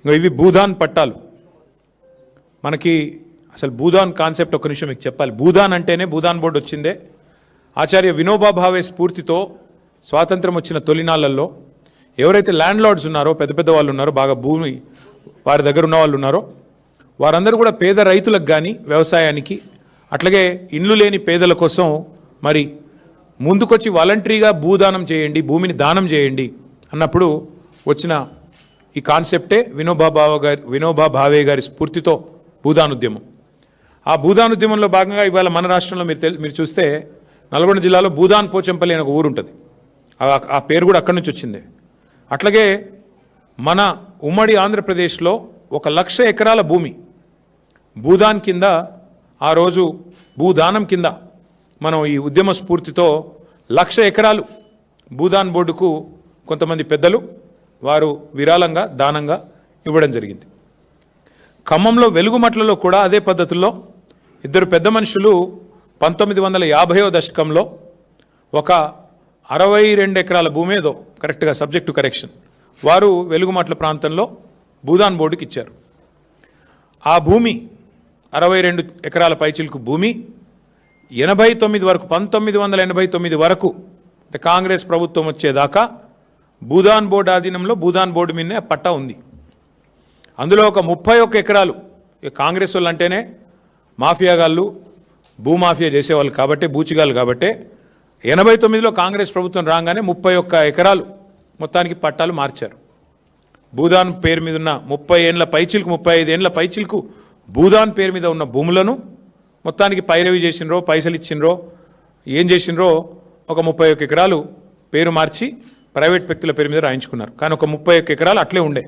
ఇవి భూదాన్ పట్టాలు. మనకి అసలు భూదాన్ కాన్సెప్ట్ ఒక నిమిషం మీకు చెప్పాలి. భూదాన్ అంటేనే భూదాన్ బోర్డు వచ్చిందే ఆచార్య వినోబా భావే స్ఫూర్తితో స్వాతంత్రం వచ్చిన తొలినాళ్లలో ఎవరైతే ల్యాండ్ లార్డ్స్ ఉన్నారో, పెద్ద పెద్ద వాళ్ళు ఉన్నారో, బాగా భూమి వారి దగ్గర ఉన్న వాళ్ళు ఉన్నారో, వారందరూ కూడా పేద రైతులకు కానీ వ్యవసాయానికి, అట్లాగే ఇండ్లు లేని పేదల కోసం మరి ముందుకొచ్చి వాలంటరీగా భూదానం చేయండి, భూమిని దానం చేయండి అన్నప్పుడు వచ్చిన ఈ కాన్సెప్టే వినోబా భావే గారి స్ఫూర్తితో భూదానుద్యమం. ఆ భూదానుద్యమంలో భాగంగా ఇవాళ మన రాష్ట్రంలో మీరు చూస్తే నల్గొండ జిల్లాలో భూదాన్ పోచంపల్లి అనే ఒక ఊరు ఉంటుంది. ఆ పేరు కూడా అక్కడి నుంచి వచ్చింది. అట్లాగే మన ఉమ్మడి ఆంధ్రప్రదేశ్లో 1,00,000 ఎకరాల భూమి భూదాన్ కింద, ఆ రోజు భూదానం కింద మనం ఈ ఉద్యమ స్ఫూర్తితో 1,00,000 ఎకరాలు భూదాన్ బోర్డుకు కొంతమంది పెద్దలు వారు విరాళంగా దానంగా ఇవ్వడం జరిగింది. ఖమ్మంలో వెలుగుమట్లలో కూడా అదే పద్ధతుల్లో ఇద్దరు పెద్ద మనుషులు 1950వ దశకంలో ఒక 62 ఎకరాల భూమి ఏదో కరెక్ట్గా సబ్జెక్ట్ టు కరెక్షన్ వారు వెలుగుమట్ల ప్రాంతంలో భూదాన్ బోర్డుకి ఇచ్చారు. ఆ భూమి 62 ఎకరాల పైచిలకు భూమి 89 వరకు 1989 వరకు కాంగ్రెస్ ప్రభుత్వం వచ్చేదాకా భూదాన్ బోర్డు ఆధీనంలో భూదాన్ బోర్డు మీదనే పట్టా ఉంది. అందులో ఒక 31 ఎకరాలు కాంగ్రెస్ వాళ్ళు అంటేనే మాఫియాగాళ్ళు, భూమాఫియా చేసేవాళ్ళు కాబట్టి, బూచిగాళ్ళు కాబట్టి 89లో కాంగ్రెస్ ప్రభుత్వం రాగానే 31 ఎకరాలు మొత్తానికి పట్టాలు మార్చారు. భూదాన్ పేరు మీద ఉన్న 30 ఏళ్ళ పైచిలకు 35 ఏళ్ళ పైచిలకు భూదాన్ పేరు మీద ఉన్న భూములను మొత్తానికి పైరవి చేసినరో, పైసలు ఇచ్చినరో, ఏం చేసినరో ఒక 31 ఎకరాలు పేరు మార్చి ప్రైవేట్ వ్యక్తుల పేరు మీద రాయించుకున్నారు. కానీ ఒక 31 ఎకరాలు అట్లే ఉండే.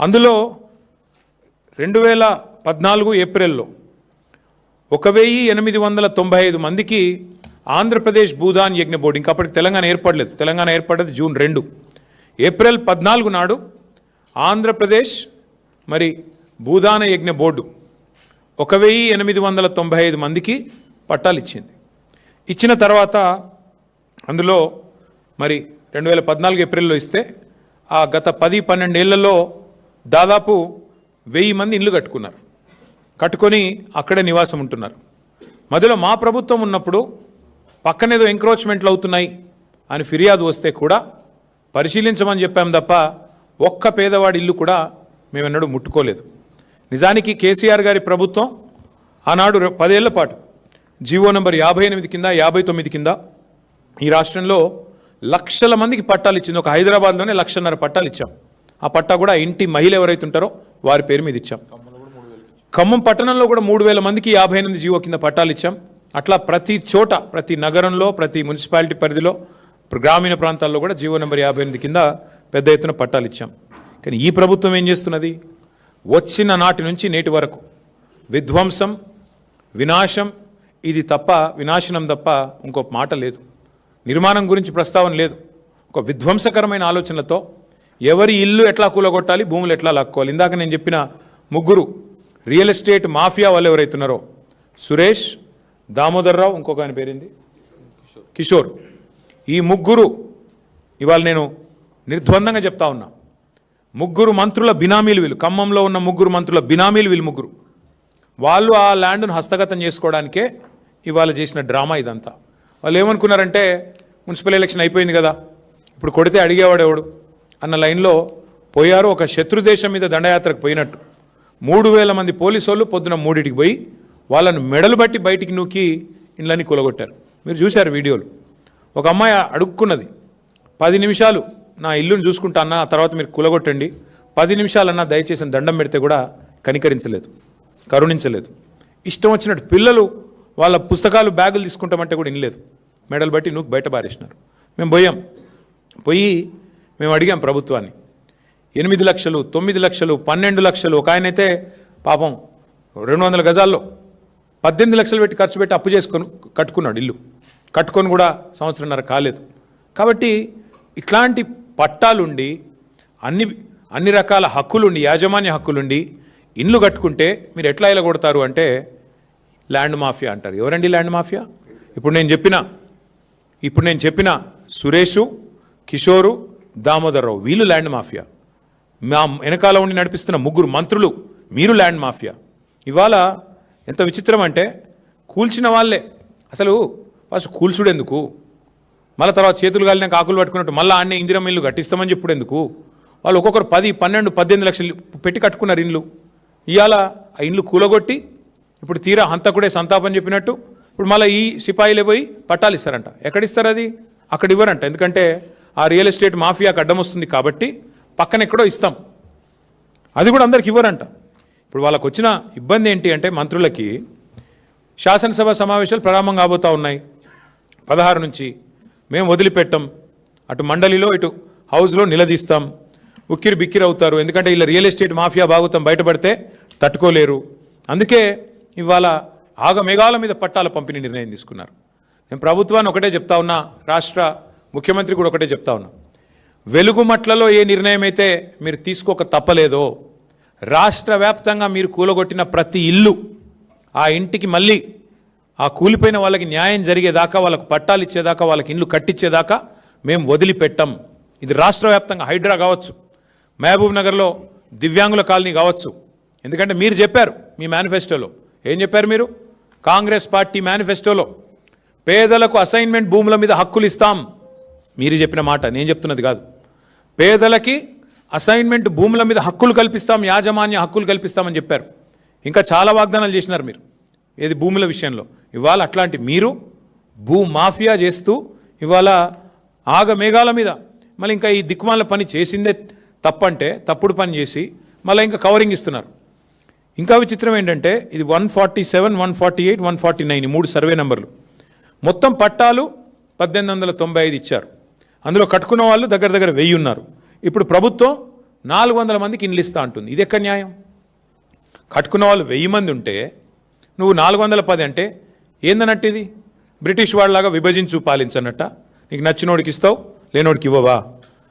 అందులో 2014 ఏప్రిల్లో 1895 మందికి ఆంధ్రప్రదేశ్ భూదాన్ యజ్ఞ బోర్డు, ఇంకా అప్పటికి తెలంగాణ ఏర్పడలేదు, తెలంగాణ ఏర్పడ్డది జూన్ 2, ఏప్రిల్ 14 నాడు ఆంధ్రప్రదేశ్ మరి భూదాన యజ్ఞ బోర్డు 1895 మందికి పట్టాలు ఇచ్చింది. ఇచ్చిన తర్వాత అందులో మరి 2014 ఏప్రిల్లో ఇస్తే ఆ గత 10-12 ఏళ్లలో దాదాపు 1000 మంది ఇళ్ళు కట్టుకున్నారు. కట్టుకొని అక్కడే నివాసం ఉంటున్నారు. మధ్యలో మా ప్రభుత్వం ఉన్నప్పుడు పక్కనేదో ఎంక్రోచ్మెంట్లు అవుతున్నాయి అని ఫిర్యాదు వస్తే కూడా పరిశీలించమని చెప్పాం తప్ప ఒక్క పేదవాడి ఇల్లు కూడా మేమెన్నడూ ముట్టుకోలేదు. నిజానికి కేసీఆర్ గారి ప్రభుత్వం ఆనాడు 10 ఏళ్ల పాటు జీవో నంబర్ 58 కింద 59 కింద ఈ రాష్ట్రంలో లక్షల మందికి పట్టాలు ఇచ్చింది. ఒక హైదరాబాద్లోనే 1,50,000 పట్టాలు ఇచ్చాం. ఆ పట్టా కూడా ఇంటి మహిళ ఎవరైతే ఉంటారో వారి పేరు మీద ఇచ్చాం. ఖమ్మం పట్టణంలో కూడా 3,000 మందికి 58 జీవో కింద పట్టాలు ఇచ్చాం. అట్లా ప్రతి చోట, ప్రతి నగరంలో, ప్రతి మున్సిపాలిటీ పరిధిలో, గ్రామీణ ప్రాంతాల్లో కూడా జీవో నెంబర్ 58 కింద పెద్ద ఎత్తున పట్టాలు ఇచ్చాం. కానీ ఈ ప్రభుత్వం ఏం చేస్తున్నది? వచ్చిన నాటి నుంచి నేటి వరకు విధ్వంసం, వినాశం, ఇది తప్ప, వినాశనం తప్ప ఇంకో మాట లేదు. నిర్మాణం గురించి ప్రస్తావన లేదు. ఒక విధ్వంసకరమైన ఆలోచనలతో ఎవరి ఇల్లు ఎట్లా కూలగొట్టాలి, భూములు ఎట్లా లాక్కోవాలి. ఇందాక నేను చెప్పిన 3 రియల్ ఎస్టేట్ మాఫియా వాళ్ళు ఎవరైతున్నారో, సురేష్, దామోదర్రావు, ఇంకొక ఆయన పేరింది కిషోర్, ఈ 3 ఇవాళ నేను నిర్ద్వందంగా చెప్తా ఉన్నా, 3 మంత్రుల బినామీలు వీళ్ళు. ఖమ్మంలో ఉన్న 3 మంత్రుల బినామీలు వీళ్ళు 3. వాళ్ళు ఆ ల్యాండ్ను హస్తగతం చేసుకోవడానికే ఇవాళ చేసిన డ్రామా ఇదంతా. వాళ్ళు ఏమనుకున్నారంటే మున్సిపల్ ఎలక్షన్ అయిపోయింది కదా, ఇప్పుడు కొడితే అడిగేవాడు ఎవడు అన్న లైన్లో పోయారు. ఒక శత్రుదేశం మీద దండయాత్రకు పోయినట్టు 3,000 మంది పోలీసు వాళ్ళు పొద్దున 3టికి పోయి వాళ్ళను మెడలు బట్టి బయటికి నూకి ఇళ్ళని కూలగొట్టారు. మీరు చూశారు వీడియోలు. ఒక అమ్మాయి అడుక్కున్నది, 10 నిమిషాలు నా ఇల్లుని చూసుకుంటా అన్న, ఆ తర్వాత మీరు కూలగొట్టండి, 10 నిమిషాలన్నా దయచేసి దండం పెడితే కూడా కనికరించలేదు, కరుణించలేదు. ఇష్టం వచ్చినట్టు పిల్లలు వాళ్ళ పుస్తకాలు, బ్యాగులు తీసుకుంటామంటే కూడా ఇనలేదు, మెడలు బట్టి నూకి బయట బారేసినారు. మేము పోయి మేము అడిగాం ప్రభుత్వాన్ని. 8 లక్షలు, 9 లక్షలు, 12 లక్షలు, ఒక ఆయనైతే పాపం 200 గజాల్లో 18 లక్షలు పెట్టి ఖర్చు పెట్టి అప్పు చేసుకొని కట్టుకున్నాడు ఇల్లు. కట్టుకొని కూడా 1.5 సంవత్సరం కాలేదు. కాబట్టి ఇట్లాంటి పట్టాలుండి అన్ని రకాల హక్కులుండి, యాజమాన్య హక్కులుండి ఇల్లు కట్టుకుంటే మీరు ఎట్లా ఇలా కొడతారు అంటే ల్యాండ్ మాఫియా అంటారు. ఎవరండి ల్యాండ్ మాఫియా? ఇప్పుడు నేను చెప్పిన సురేషు, కిషోరు, దామోదర్రావు వీళ్ళు ల్యాండ్ మాఫియా. మా వెనకాల ఉండి నడిపిస్తున్న ముగ్గురు మంత్రులు, మీరు ల్యాండ్ మాఫియా. ఇవాళ ఎంత విచిత్రం అంటే కూల్చిన వాళ్ళే. అసలు ఫస్ట్ కూల్చుడు ఎందుకు, మళ్ళీ తర్వాత చేతులు కాలినాక ఆకులు పట్టుకున్నట్టు మళ్ళీ ఆన్నే ఇందిరమ్మ ఇల్లు కట్టిస్తామని చెప్పుడు ఎందుకు? వాళ్ళు ఒక్కొక్కరు 10, 12, 18 లక్షలు పెట్టి కట్టుకున్నారు ఇండ్లు. ఇవాళ ఆ ఇండ్లు కూలగొట్టి ఇప్పుడు తీరా హంతకుడే సంతాపం చెప్పినట్టు ఇప్పుడు మళ్ళీ ఈ సిపాయిలే పోయి పట్టాలు ఇస్తారంట. ఎక్కడిస్తారు అది? అక్కడ ఇవ్వరంట. ఎందుకంటే ఆ రియల్ ఎస్టేట్ మాఫియాకి అడ్డం వస్తుంది కాబట్టి పక్కన ఎక్కడో ఇస్తాం, అది కూడా అందరికి ఇవ్వరంట. ఇప్పుడు వాళ్ళకు వచ్చిన ఇబ్బంది ఏంటి అంటే మంత్రులకి శాసనసభ సమావేశాలు ప్రారంభం కాబోతూ ఉన్నాయి 16 నుంచి. మేము వదిలిపెట్టాం, అటు మండలిలో ఇటు హౌస్లో నిలదీస్తాం, ఉక్కిరి బిక్కిరి అవుతారు. ఎందుకంటే ఇలా రియల్ ఎస్టేట్ మాఫియా భాగవతం బయటపడితే తట్టుకోలేరు. అందుకే ఇవాళ ఆగమేఘాల మీద పట్టాల పంపిణీ నిర్ణయం తీసుకున్నారు. నేను ప్రభుత్వాన్ని ఒకటే చెప్తా ఉన్నా, రాష్ట్ర ముఖ్యమంత్రి కూడా ఒకటే చెప్తా ఉన్నా, వెలుగుమట్లలో ఏ నిర్ణయం అయితే మీరు తీసుకోక తప్పలేదో, రాష్ట్ర వ్యాప్తంగా మీరు కూలగొట్టిన ప్రతి ఇల్లు ఆ ఇంటికి మళ్ళీ ఆ కూలిపోయిన వాళ్ళకి న్యాయం జరిగేదాకా, వాళ్ళకు పట్టాలు ఇచ్చేదాకా, వాళ్ళకి ఇండ్లు కట్టించేదాకా మేము వదిలిపెట్టాం. ఇది రాష్ట్ర వ్యాప్తంగా హైడ్రా కావచ్చు, మహబూబ్ నగర్లో దివ్యాంగుల కాలనీ కావచ్చు. ఎందుకంటే మీరు చెప్పారు మీ మేనిఫెస్టోలో, ఏం చెప్పారు మీరు? కాంగ్రెస్ పార్టీ మేనిఫెస్టోలో పేదలకు అసైన్మెంట్ భూముల మీద హక్కులు ఇస్తాం. మీరు చెప్పిన మాట, నేను చెప్తున్నది కాదు. పేదలకి అసైన్మెంట్ భూముల మీద హక్కులు కల్పిస్తాం, యాజమాన్య హక్కులు కల్పిస్తామని చెప్పారు. ఇంకా చాలా వాగ్దానాలు చేసినారు మీరు ఏది భూముల విషయంలో. ఇవాళ అట్లాంటి మీరు భూ మాఫియా చేస్తూ ఇవాళ ఆగమేఘాల మీద మళ్ళీ ఇంకా ఈ దిక్కుమాల పని చేసిందే తప్పంటే తప్పుడు పని చేసి మళ్ళీ ఇంకా కవరింగ్ ఇస్తున్నారు. ఇంకా విచిత్రం ఏంటంటే ఇది 147, 148, 149 ఈ 3 సర్వే నెంబర్లు. మొత్తం పట్టాలు 1895 ఇచ్చారు. అందులో కట్టుకున్న వాళ్ళు దగ్గర దగ్గర 1000 ఉన్నారు. ఇప్పుడు ప్రభుత్వం 400 మందికి ఇండ్లు ఇస్తా అంటుంది. ఇది ఎక్కడ న్యాయం? కట్టుకున్న వాళ్ళు 1000 మంది ఉంటే నువ్వు 410 అంటే ఏందన్నట్టు? ఇది బ్రిటిష్ వాళ్ళలాగా విభజించు పాలించన్నట్ట. నీకు నచ్చినోడికి ఇస్తావు, లేనోడికి ఇవ్వవా?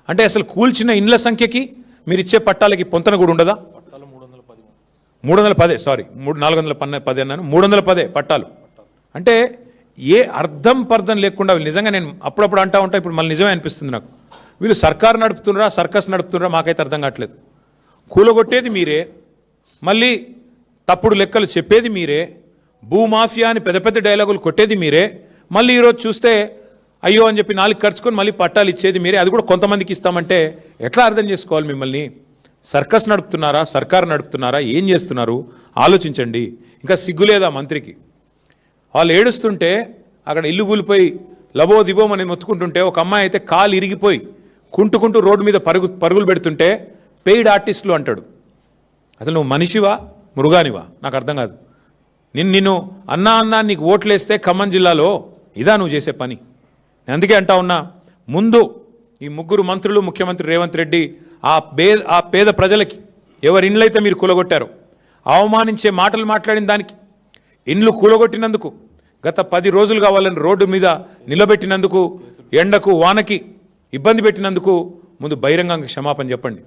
అంటే అసలు కూల్చిన ఇండ్ల సంఖ్యకి మీరు ఇచ్చే పట్టాలకి పొంతన కూడా ఉండదా? 310 సారీ 410 అన్నాను, 310 పట్టాలు. అంటే ఏ అర్థం పర్థం లేకుండా నిజంగా నేను అప్పుడప్పుడు అంటా ఉంటా, ఇప్పుడు మళ్ళీ నిజమే అనిపిస్తుంది నాకు. వీళ్ళు సర్కారు నడుపుతున్నారా, సర్కస్ నడుపుతున్నారా మాకైతే అర్థం కావట్లేదు. కూలగొట్టేది మీరే, మళ్ళీ తప్పుడు లెక్కలు చెప్పేది మీరే, భూమాఫియా అని పెద్ద పెద్ద డైలాగులు కొట్టేది మీరే, మళ్ళీ ఈరోజు చూస్తే అయ్యో అని చెప్పి 4 ఖర్చుకొని మళ్ళీ పట్టాలు ఇచ్చేది మీరే. అది కూడా కొంతమందికి ఇస్తామంటే ఎట్లా అర్థం చేసుకోవాలి మిమ్మల్ని? సర్కస్ నడుపుతున్నారా, సర్కారు నడుపుతున్నారా, ఏం చేస్తున్నారు ఆలోచించండి. ఇంకా సిగ్గులేదా మంత్రికి? వాళ్ళు ఏడుస్తుంటే అక్కడ ఇల్లు కూలిపోయి లబో దిబోమని మొత్తుకుంటుంటే ఒక అమ్మాయి అయితే కాలు ఇరిగిపోయి కుంటుకుంటూ రోడ్డు మీద పరుగులు పెడుతుంటే పెయిడ్ ఆర్టిస్టులు అంటాడు. అసలు నువ్వు మనిషివా మృగానివా నాకు అర్థం కాదు. నిన్ను అన్నా నీకు ఓట్లేస్తే ఖమ్మం జిల్లాలో ఇదా నువ్వు చేసే పని? నేను అందుకే అంటా ఉన్నా, ముందు ఈ 3 మంత్రులు, ముఖ్యమంత్రి రేవంత్ రెడ్డి ఆ పేద ప్రజలకి ఎవరి ఇండ్లైతే మీరు కూలగొట్టారో, అవమానించే మాటలు మాట్లాడిన దానికి, ఇండ్లు కూలగొట్టినందుకు, గత 10 రోజులుగా వాళ్ళని రోడ్డు మీద నిలబెట్టినందుకు, ఎండకు వానకి ఇబ్బంది పెట్టినందుకు ముందు బహిరంగంగా క్షమాపణ చెప్పండి.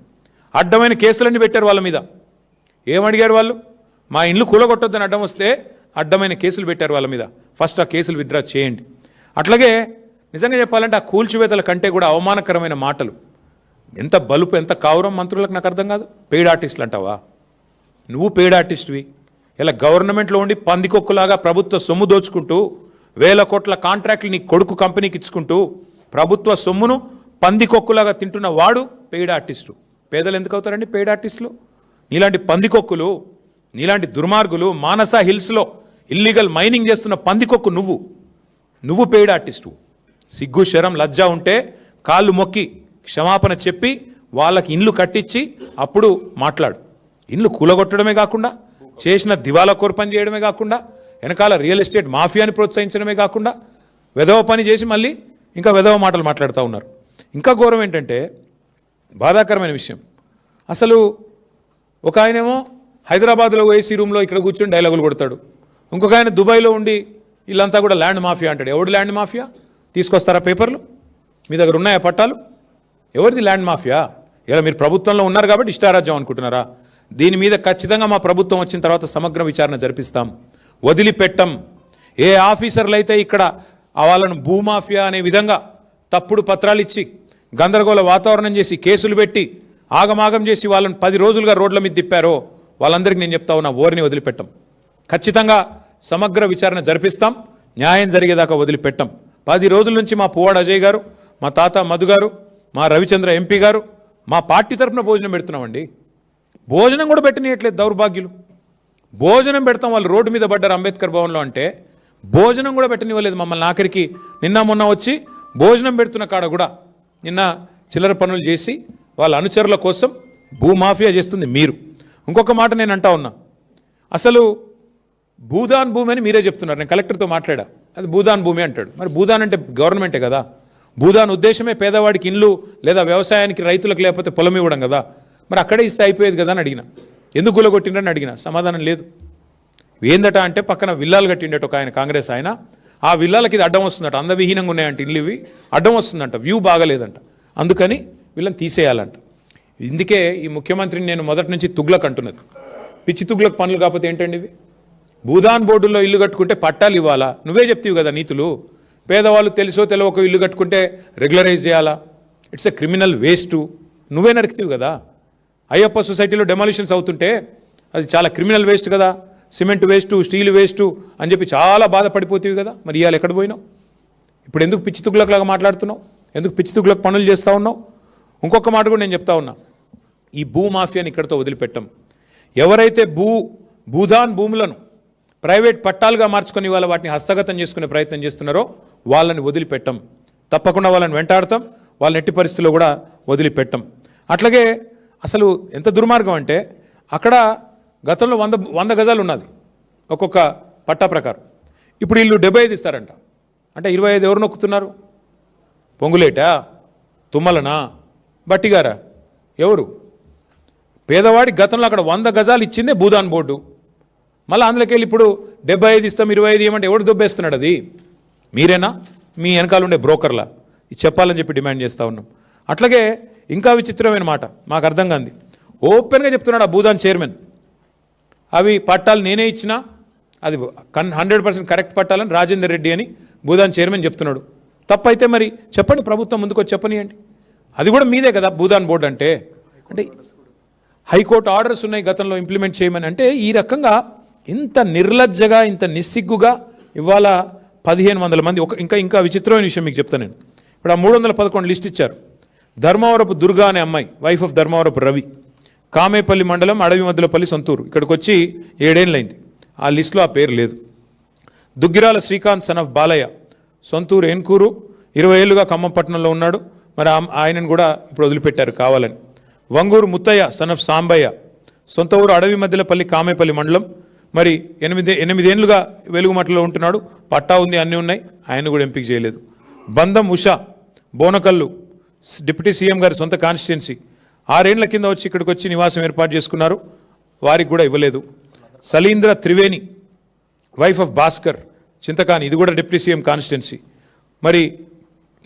అడ్డమైన కేసులన్నీ పెట్టారు వాళ్ళ మీద. ఏమడిగారు వాళ్ళు? మా ఇండ్లు కూలగొట్టొద్దని అడ్డం వస్తే అడ్డమైన కేసులు పెట్టారు వాళ్ళ మీద. ఫస్ట్ ఆ కేసులు విత్డ్రా చేయండి. అట్లాగే నిజంగా చెప్పాలంటే ఆ కూల్చివేతల కంటే కూడా అవమానకరమైన మాటలు, ఎంత బలుపు, ఎంత కావురం మంత్రులకు నాకు అర్థం కాదు. పెయిడ్ ఆర్టిస్టులు అంటావా? నువ్వు పెయిడ్ ఆర్టిస్ట్వి. ఇలా గవర్నమెంట్లో ఉండి పందికొక్కులాగా ప్రభుత్వ సొమ్ము దోచుకుంటూ 1000 కోట్ల కాంట్రాక్ట్లు నీ కొడుకు కంపెనీకి ఇచ్చుకుంటూ ప్రభుత్వ సొమ్మును పందికొక్కులాగా తింటున్న వాడు పెయిడ్ ఆర్టిస్టు. పేదలు ఎందుకు అవుతారండి పెయిడ్ ఆర్టిస్టులు? నీలాంటి పందికొక్కులు, నీలాంటి దుర్మార్గులు, మానస హిల్స్లో ఇల్లీగల్ మైనింగ్ చేస్తున్న పందికొక్కు నువ్వు పెయిడ్ ఆర్టిస్టు. సిగ్గు శరం లజ్జ ఉంటే కాళ్ళు మొక్కి క్షమాపణ చెప్పి వాళ్ళకి ఇండ్లు కట్టించి అప్పుడు మాట్లాడు. ఇండ్లు కూలగొట్టడమే కాకుండా, చేసిన దివాలా కోరు పని చేయడమే కాకుండా, వెనకాల రియల్ ఎస్టేట్ మాఫియాని ప్రోత్సహించడమే కాకుండా వెధవ పని చేసి మళ్ళీ ఇంకా వెధవ మాటలు మాట్లాడుతూ ఉన్నారు. ఇంకా ఘోరం ఏంటంటే, బాధాకరమైన విషయం, అసలు ఒక ఆయనేమో హైదరాబాద్లో ఏసీ రూమ్లో ఇక్కడ కూర్చొని డైలాగులు కొడతాడు, ఇంకొక ఆయన దుబాయ్లో ఉండి వీళ్ళంతా కూడా ల్యాండ్ మాఫియా అంటాడు. ఎవడు ల్యాండ్ మాఫియా? తీసుకొస్తారా పేపర్లు? మీ దగ్గర ఉన్నాయా పట్టాలు? ఎవరిది ల్యాండ్ మాఫియా? ఇలా మీరు ప్రభుత్వంలో ఉన్నారు కాబట్టి ఇష్టారాజ్యం అనుకుంటున్నారా? దీని మీద ఖచ్చితంగా మా ప్రభుత్వం వచ్చిన తర్వాత సమగ్ర విచారణ జరిపిస్తాం, వదిలిపెట్టం. ఏ ఆఫీసర్లు అయితే ఇక్కడ వాళ్ళను భూమాఫియా అనే విధంగా తప్పుడు పత్రాలు ఇచ్చి గందరగోళ వాతావరణం చేసి కేసులు పెట్టి ఆగమాగం చేసి వాళ్ళని 10 రోజులుగా రోడ్ల మీద తిప్పారో వాళ్ళందరికీ నేను చెప్తా ఉన్నా, ఓరిని వదిలిపెట్టాం. ఖచ్చితంగా సమగ్ర విచారణ జరిపిస్తాం, న్యాయం జరిగేదాకా వదిలిపెట్టాం. 10 రోజుల నుంచి మా పువ్వాడ అజయ్ గారు, మా తాత మధు గారు, మా రవిచంద్ర ఎంపీ గారు మా పార్టీ తరఫున భోజనం పెడుతున్నామండి. భోజనం కూడా పెట్టనీయట్లేదు దౌర్భాగ్యులు. భోజనం పెడతాం, వాళ్ళు రోడ్డు మీద పడ్డారు అంబేద్కర్ భవన్లో అంటే భోజనం కూడా పెట్టనివ్వలేదు మమ్మల్ని. ఆఖరికి నిన్న మొన్న వచ్చి భోజనం పెడుతున్న కాడ కూడా నిన్న చిల్లర పనులు చేసి వాళ్ళ అనుచరుల కోసం భూమాఫియా చేస్తుంది మీరు. ఇంకొక మాట నేను అంటా ఉన్నా, అసలు భూదాన్ భూమి అని మీరే చెప్తున్నారు. నేను కలెక్టర్తో మాట్లాడా, అది భూదాన్ భూమి అంటాడు. మరి భూదాన్ అంటే గవర్నమెంటే కదా. భూదాన్ ఉద్దేశమే పేదవాడికి ఇల్లు లేదా వ్యవసాయానికి రైతులకు లేకపోతే పొలం ఇవ్వడం కదా. మరి అక్కడే ఇస్తే అయిపోయేది కదా అని అడిగిన. ఎందుకు గులగొట్టిండ్రని అడిగిన, సమాధానం లేదు. ఏందట అంటే పక్కన విల్లాలు కట్టిండట ఒక ఆయన, కాంగ్రెస్ ఆయన. ఆ విల్లాలకి ఇది అడ్డం వస్తుందట, అందవిహీనంగా ఉన్నాయంట ఇల్లు, ఇవి అడ్డం వస్తుందంట, వ్యూ బాగలేదంట, అందుకని వీళ్ళని తీసేయాలంట. ఇందుకే ఈ ముఖ్యమంత్రిని నేను మొదటి నుంచి తుగ్లక్ అంటున్నది. పిచ్చి తుగ్లక్ పనులు కాకపోతే ఏంటండి ఇవి? భూదాన్ బోర్డుల్లో ఇల్లు కట్టుకుంటే పట్టాలు ఇవ్వాలా? నువ్వే చెప్తావు కదా నీతులు. పేదవాళ్ళు తెలుసో తెలవక ఇల్లు కట్టుకుంటే రెగ్యులరైజ్ చేయాలా? It's a criminal waste. నువ్వే నరికితీవు కదా. అయ్యప్ప సొసైటీలో డెమాలిషన్స్ అవుతుంటే అది చాలా క్రిమినల్ వేస్ట్ కదా. సిమెంట్ వేస్టు, స్టీల్ వేస్టు అని చెప్పి చాలా బాధపడిపోతేవి కదా. మరి ఇవాళ ఎక్కడ పోయినావు? ఇప్పుడు ఎందుకు పిచ్చి తుగ్లక్లాగా మాట్లాడుతున్నావు? ఎందుకు పిచ్చి తుగ్లక్ పనులు చేస్తూ ఉన్నావు? ఇంకొక మాట కూడా నేను చెప్తా ఉన్నా, ఈ భూమాఫియాని ఇక్కడితో వదిలిపెట్టాం. ఎవరైతే భూదాన్ భూములను ప్రైవేట్ పట్టాలుగా మార్చుకొని వాళ్ళ వాటిని హస్తగతం చేసుకునే ప్రయత్నం చేస్తున్నారో వాళ్ళని వదిలిపెట్టాం. తప్పకుండా వాళ్ళని వెంటాడతాం, వాళ్ళని ఎట్టి పరిస్థితుల్లో కూడా వదిలిపెట్టాం. అట్లాగే అసలు ఎంత దుర్మార్గం అంటే అక్కడ గతంలో 100 గజాలు ఉన్నది ఒక్కొక్క పట్టా ప్రకారం. ఇప్పుడు వీళ్ళు 75 ఇస్తారంట. అంటే 25 ఎవరు నొక్కుతున్నారు? పొంగులేటా, తుమ్మలనా, బట్టిగారా, ఎవరు? పేదవాడి గతంలో అక్కడ 100 గజాలు ఇచ్చిందే భూదాన్ బోర్డు. మళ్ళీ అందులోకి వెళ్ళి ఇప్పుడు 75 ఇస్తాం 25 ఏమంటే ఎవడు దొబ్బేస్తున్నాడు? అది మీరేనా? మీ వెనకాల ఉండే బ్రోకర్లా? ఇది చెప్పాలని చెప్పి డిమాండ్ చేస్తూ ఉన్నాం. అట్లాగే ఇంకా విచిత్రమైన మాట మాకు అర్థం కాంది, ఓపెన్గా చెప్తున్నాడు ఆ భూదాన్ చైర్మన్, అవి పట్టాలు నేనే ఇచ్చినా అది 100% కరెక్ట్ పట్టాలని రాజేందర్ రెడ్డి అని భూదాన్ చైర్మన్ చెప్తున్నాడు. తప్పైతే మరి చెప్పండి, ప్రభుత్వం ముందుకు వచ్చి చెప్పనియండి. అది కూడా మీదే కదా భూదాన్ బోర్డు అంటే. అంటే హైకోర్టు ఆర్డర్స్ ఉన్నాయి గతంలో ఇంప్లిమెంట్ చేయమని. అంటే ఈ రకంగా ఇంత నిర్లజ్జగా, ఇంత నిస్సిగ్గుగా ఇవాళ 1500 మంది. ఇంకా విచిత్రమైన విషయం మీకు చెప్తాను నేను. ఇప్పుడు ఆ 311 లిస్ట్ ఇచ్చారు. ధర్మవరపు దుర్గా అనే అమ్మాయి, వైఫ్ ఆఫ్ ధర్మవరపు రవి, కామేపల్లి మండలం అడవి మధ్యలపల్లి సొంతూరు, ఇక్కడికి వచ్చి 7 ఏళ్ళైంది. ఆ లిస్టులో ఆ పేరు లేదు. దుగ్గిరాల శ్రీకాంత్ సన్ ఆఫ్ బాలయ్య, సొంతూరు ఎన్కూరు, 20 ఏళ్ళుగా ఖమ్మంపట్నంలో ఉన్నాడు. మరి ఆయనను కూడా ఇప్పుడు వదిలిపెట్టారు కావాలని. వంగూరు ముత్తయ్య సన్ ఆఫ్ సాంబయ్య, సొంత ఊరు అడవి మధ్యలపల్లి కామేపల్లి మండలం, మరి 8 ఏళ్ళుగా వెలుగుమట్టలో ఉంటున్నాడు. పట్టా ఉంది, అన్నీ ఉన్నాయి, ఆయన కూడా ఎంపిక చేయలేదు. బంధం ఉషా, బోనకల్లు, డిప్యూటీ సీఎం గారి సొంత కాన్స్టిట్యున్సీ, 6 ఏళ్ల కింద వచ్చి ఇక్కడికి వచ్చి నివాసం ఏర్పాటు చేసుకున్నారు, వారికి కూడా ఇవ్వలేదు. సలీంద్ర త్రివేణి, వైఫ్ ఆఫ్ భాస్కర్, చింతకాని, ఇది కూడా డిప్యూటీ సీఎం కాన్స్టిట్యున్సీ. మరి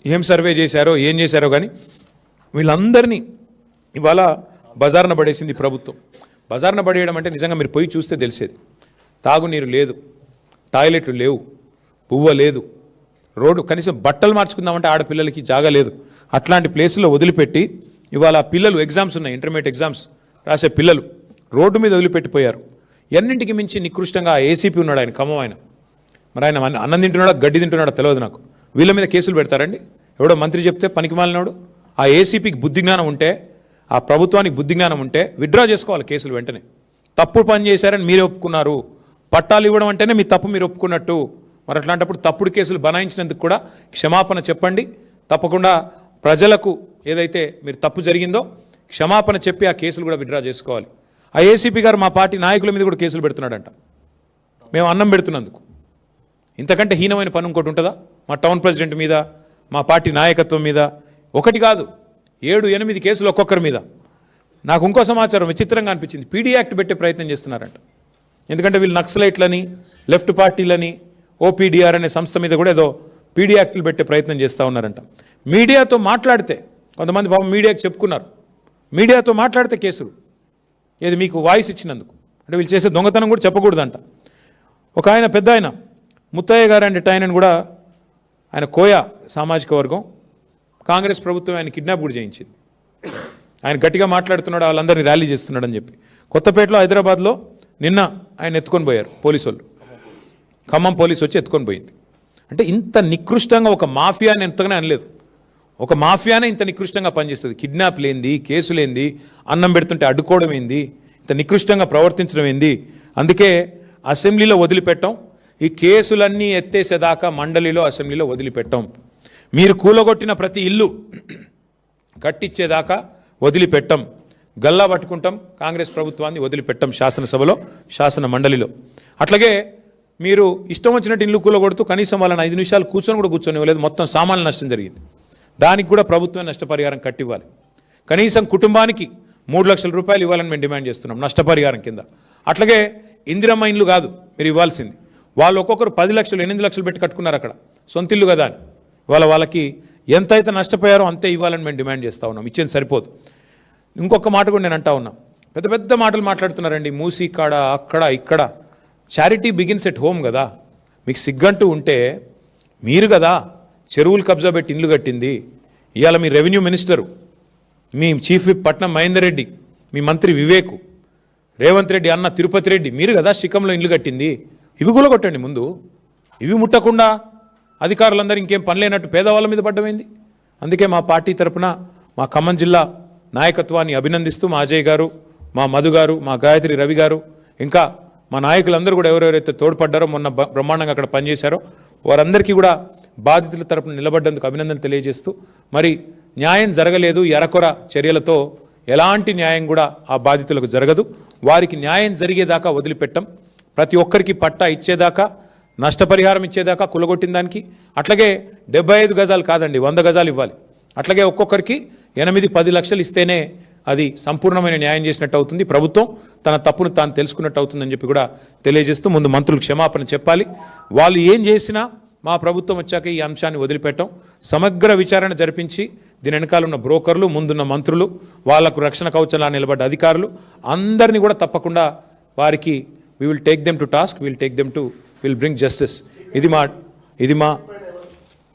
ఏం సర్వే చేశారో ఏం చేశారో కానీ వీళ్ళందరినీ ఇవాళ బజార్న పడేసింది ప్రభుత్వం. బజార్న పడేయడం అంటే నిజంగా మీరు పోయి చూస్తే తెలిసేది. తాగునీరు లేదు, టాయిలెట్లు లేవు, పువ్వ లేదు, రోడ్డు కనీసం బట్టలు మార్చుకుందామంటే ఆడపిల్లలకి జాగా లేదు. అట్లాంటి ప్లేసుల్లో వదిలిపెట్టి ఇవాళ పిల్లలు ఎగ్జామ్స్ ఉన్నాయి, ఇంటర్మీడియట్ ఎగ్జామ్స్ రాసే పిల్లలు రోడ్డు మీద వదిలిపెట్టిపోయారు. ఎన్నింటికి మించి నికృష్టంగా ఏసీపీ ఉన్నాడు ఆయన, ఖమ్మం ఆయన. మరి ఆయన అన్నం తింటున్నాడా గడ్డి తింటున్నాడా తెలియదు నాకు. వీళ్ళ మీద కేసులు పెడతారండి? ఎవడో మంత్రి చెప్తే పనికి మాలినోడు. ఆ ఏసీపీకి బుద్ధి జ్ఞానం ఉంటే, ఆ ప్రభుత్వానికి బుద్ధి జ్ఞానం ఉంటే విత్డ్రా చేసుకోవాలి కేసులు వెంటనే. తప్పుడు పని చేశారని మీరే ఒప్పుకున్నారు. పట్టాలు ఇవ్వడం అంటేనే మీ తప్పు మీరు ఒప్పుకున్నట్టు. మరి అట్లాంటప్పుడు తప్పుడు కేసులు బనాయించినందుకు కూడా క్షమాపణ చెప్పండి. తప్పకుండా ప్రజలకు ఏదైతే మీరు తప్పు జరిగిందో క్షమాపణ చెప్పి ఆ కేసులు కూడా విత్డ్రా చేసుకోవాలి. ఆ ఏసీపీ గారు మా పార్టీ నాయకుల మీద కూడా కేసులు పెడుతున్నాడంట, మేము అన్నం పెడుతున్నందుకు. ఇంతకంటే హీనమైన పని ఇంకోటి ఉంటుందా? మా టౌన్ ప్రెసిడెంట్ మీద, మా పార్టీ నాయకత్వం మీద ఒకటి కాదు 7-8 కేసులు ఒక్కొక్కరి మీద. నాకు ఇంకో సమాచారం విచిత్రంగా అనిపించింది, పీడీ యాక్ట్ పెట్టే ప్రయత్నం చేస్తున్నారంట. ఎందుకంటే వీళ్ళు నక్సలైట్లని, లెఫ్ట్ పార్టీలని, ఓపీడీఆర్ అనే సంస్థ మీద కూడా ఏదో పీడీ యాక్టులు పెట్టే ప్రయత్నం చేస్తూ ఉన్నారంట. మీడియాతో మాట్లాడితే, కొంతమంది పాపం మీడియాకి చెప్పుకున్నారు, మీడియాతో మాట్లాడితే కేసులు. ఏది మీకు వాయిస్ ఇచ్చినందుకు. అంటే వీళ్ళు చేసే దొంగతనం కూడా చెప్పకూడదంట. ఒక ఆయన పెద్ద ఆయన ముత్తయ్య గారు అంటే ఆయనను కూడా, ఆయన కోయ సామాజిక వర్గం, కాంగ్రెస్ ప్రభుత్వం ఆయన కిడ్నాప్ కూడా చేయించింది. ఆయన గట్టిగా మాట్లాడుతున్నాడు, వాళ్ళందరినీ ర్యాలీ చేస్తున్నాడు అని చెప్పి. కొత్తపేటలో, హైదరాబాద్లో నిన్న ఆయన ఎత్తుకొని పోయారు పోలీసు వాళ్ళు. ఖమ్మం పోలీసు వచ్చి ఎత్తుకొని పోయింది. అంటే ఇంత నికృష్టంగా ఒక మాఫియాని ఎంతగానే అనలేదు. ఒక మాఫియానే ఇంత నికృష్టంగా పనిచేస్తుంది. కిడ్నాప్ లేంది, కేసులేంది, అన్నం పెడుతుంటే అడ్డుకోవడం ఏంది, ఇంత నికృష్టంగా ప్రవర్తించడం ఏంది. అందుకే అసెంబ్లీలో వదిలిపెట్టాం. ఈ కేసులన్నీ ఎత్తేసేదాకా మండలిలో, అసెంబ్లీలో వదిలిపెట్టాం. మీరు కూలగొట్టిన ప్రతి ఇల్లు కట్టించేదాకా వదిలిపెట్టాం. గల్లా పట్టుకుంటాం, కాంగ్రెస్ ప్రభుత్వాన్ని వదిలిపెట్టాం శాసనసభలో, శాసన మండలిలో. అట్లాగే మీరు ఇష్టం వచ్చినట్టు ఇల్లు కూలగొడుతూ కనీసం వాళ్ళని 5 నిమిషాలు కూర్చొని కూడా కూర్చొనివ్వలేదు. మొత్తం సామాన్య నష్టం జరిగింది. దానికి కూడా ప్రభుత్వమే నష్టపరిహారం కట్టివ్వాలి. కనీసం కుటుంబానికి 3 లక్షల రూపాయలు ఇవ్వాలని మేము డిమాండ్ చేస్తున్నాం నష్టపరిహారం కింద. అట్లాగే ఇందిరమ్మ ఇండ్లు కాదు మీరు ఇవ్వాల్సింది, వాళ్ళు ఒక్కొక్కరు 10 లక్షలు 8 లక్షలు పెట్టి కట్టుకున్నారు అక్కడ, సొంత ఇల్లు కదా అని. ఇవాళ వాళ్ళకి ఎంతైతే నష్టపోయారో అంతే ఇవ్వాలని మేము డిమాండ్ చేస్తూ ఉన్నాం. ఇచ్చేది సరిపోదు. ఇంకొక మాట కూడా నేను అంటా ఉన్నా, పెద్ద పెద్ద మాటలు మాట్లాడుతున్నారండి, మూసి కాడ అక్కడ ఇక్కడ. చారిటీ బిగిన్స్ ఎట్ హోమ్ కదా. మీకు సిగ్గంటూ ఉంటే మీరు కదా చెరువులు కబ్జా పెట్టి ఇండ్లు కట్టింది. ఇవాళ మీ రెవెన్యూ మినిస్టరు, మీ చీఫ్ విప్ పట్నం మహేందర్ రెడ్డి, మీ మంత్రి వివేకు, రేవంత్ రెడ్డి అన్న తిరుపతి రెడ్డి, మీరు కదా శిఖంలో ఇండ్లు కట్టింది. ఇవి కూడా కొట్టండి ముందు. ఇవి ముట్టకుండా అధికారులందరూ ఇంకేం పని లేనట్టు పేదవాళ్ళ మీద పడ్డమైంది. అందుకే మా పార్టీ తరఫున మా ఖమ్మం జిల్లా నాయకత్వాన్ని అభినందిస్తూ మా అజయ్ గారు, మా మధు గారు, మా గాయత్రి రవి గారు, ఇంకా మా నాయకులందరూ కూడా ఎవరెవరైతే తోడ్పడ్డారో, మొన్న బ్రహ్మాండంగా అక్కడ పనిచేశారో వారందరికీ కూడా బాధితుల తరపున నిలబడ్డందుకు అభినందనలు తెలియజేస్తూ, మరి న్యాయం జరగలేదు, ఎరకొర చర్యలతో ఎలాంటి న్యాయం కూడా ఆ బాధితులకు జరగదు. వారికి న్యాయం జరిగేదాకా వదిలిపెట్టం. ప్రతి ఒక్కరికి పట్టా ఇచ్చేదాకా, నష్టపరిహారం ఇచ్చేదాకా కులగొట్టిన దానికి. అట్లాగే 75 గజాలు కాదండి, 100 గజాలు ఇవ్వాలి. అట్లాగే ఒక్కొక్కరికి 8-10 లక్షలు ఇస్తేనే అది సంపూర్ణమైన న్యాయం చేసినట్టు అవుతుంది. ప్రభుత్వం తన తప్పును తాను తెలుసుకున్నట్టు అవుతుందని చెప్పి కూడా తెలియజేస్తూ, ముందు మంత్రులు క్షమాపణ చెప్పాలి. వాళ్ళు ఏం చేసినా మా ప్రభుత్వం వచ్చాక ఈ అంశాన్ని వదిలిపెట్టాం. సమగ్ర విచారణ జరిపించి దీని వెనకాల ఉన్న బ్రోకర్లు, ముందున్న మంత్రులు, వాళ్లకు రక్షణ కవచంలా నిలబడ్డ అధికారులు అందరినీ కూడా తప్పకుండా వారికి we will take them to task, we will take them to, we will bring justice. ఇది మా